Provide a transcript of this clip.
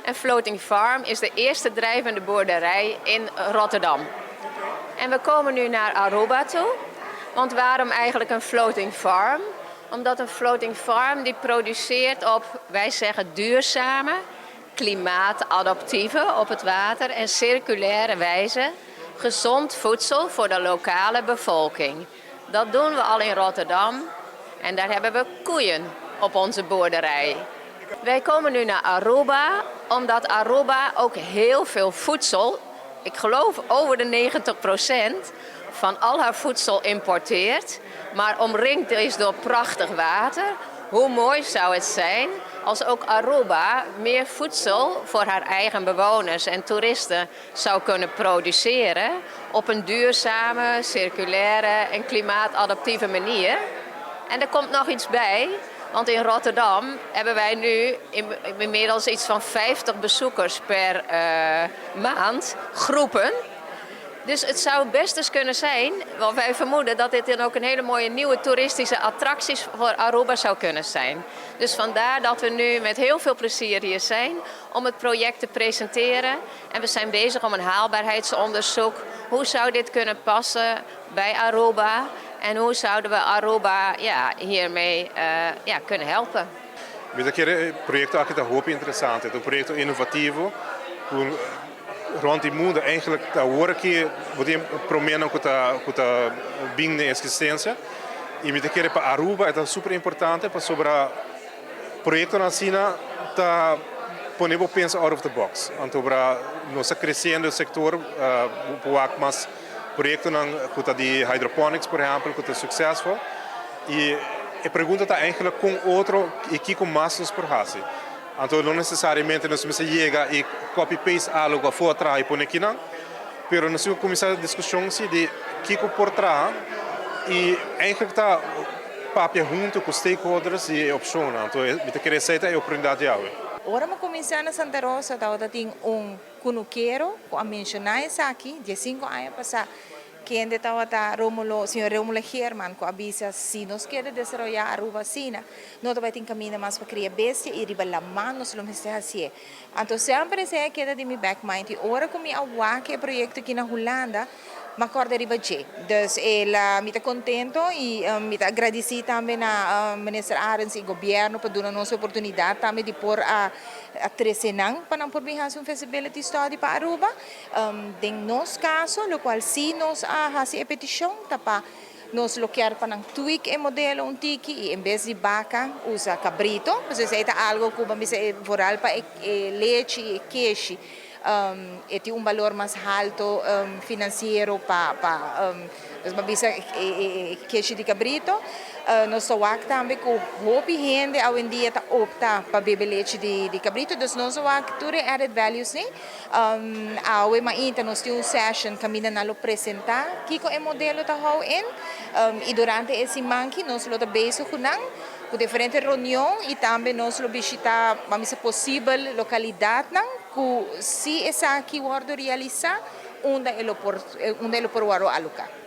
En Floating Farm is de eerste drijvende boerderij in Rotterdam. En we komen nu naar Aruba toe. Want waarom eigenlijk een floating farm? Omdat een floating farm die produceert op, wij zeggen duurzame, klimaatadaptieve op het water en circulaire wijze gezond voedsel voor de lokale bevolking. Dat doen we al in Rotterdam en daar hebben we koeien op onze boerderij. Wij komen nu naar Aruba omdat Aruba ook heel veel voedsel, ik geloof over de 90% van al haar voedsel importeert, maar omringd is door prachtig water. Hoe mooi zou het zijn als ook Aruba meer voedsel voor haar eigen bewoners en toeristen zou kunnen produceren op een duurzame, circulaire en klimaatadaptieve manier. En er komt nog iets bij, want in Rotterdam hebben wij nu inmiddels iets van 50 bezoekers per maand, groepen. Dus het zou best eens kunnen zijn, want wij vermoeden dat dit dan ook een hele mooie nieuwe toeristische attractie voor Aruba zou kunnen zijn. Dus vandaar dat we nu met heel veel plezier hier zijn om het project te presenteren. En we zijn bezig om een haalbaarheidsonderzoek. Hoe zou dit kunnen passen bij Aruba? En hoe zouden we Aruba hiermee kunnen helpen? Het project is heel interessant. Het is een project innovatief. Rond die mundo eigenlijk tá hora que podemos prometer com a bem na existência e me querer para Aruba é super importante para sobre projeto na China tá poner pensar out of the box então para nós crescendo o sector pouco mais projeto na com de hydroponics por exemplo que é succesvol e a pergunta tá eigenlijk com outro e que com mais nos porrasse. Então, não necessariamente nós precisamos chegar e copy-paste algo para trás e pôr aqui, não. Mas nós vamos começar a discussão de o que por trás e eigenlijk está papel junto com os stakeholders e opções. Então, eu queria dizer que é a oportunidade de hoje. Ora, eu comecei na Santa Rosa, eu tenho cunuqueiro, que mencionei isso aqui, de 5 anos passado. Que ainda estava o senhor Romulo Herman, que avisa se nós queremos desenvolver a Aruba Sina, nós também temos caminho mais para criar bestia e ribalar manos lo mesmo assim. Então sempre se queda de meu backmind e ora como eu que projeto aqui na Holanda, me acorda riba je. Dus ela me está contento e me está agradecido também na minister Arens e governo para dar nossa oportunidade também de pôr a tresenang para não pormir um feasibility study para Aruba. Em nosso caso, o qual se nós fazemos a petição, para nós loquear para um tweak o modelo tiki e em vez de vaca usa cabrito, porque isso é algo que vamos voral para leite e queijo. Tem valor mais alto financeiro para queijo de cabrito. Nós somos também com hobby gente hoje em dia opta para beber leite de cabrito, então nós somos tudo added values né. Hoje mais nós temos session caminha na lo apresentar que o modelo tá how in e durante esse manque nós lo bezig com diferentes reuniões e também nós lo visitar, vamos possível localidade que se essa aqui wordt realizar onde ele por alugar.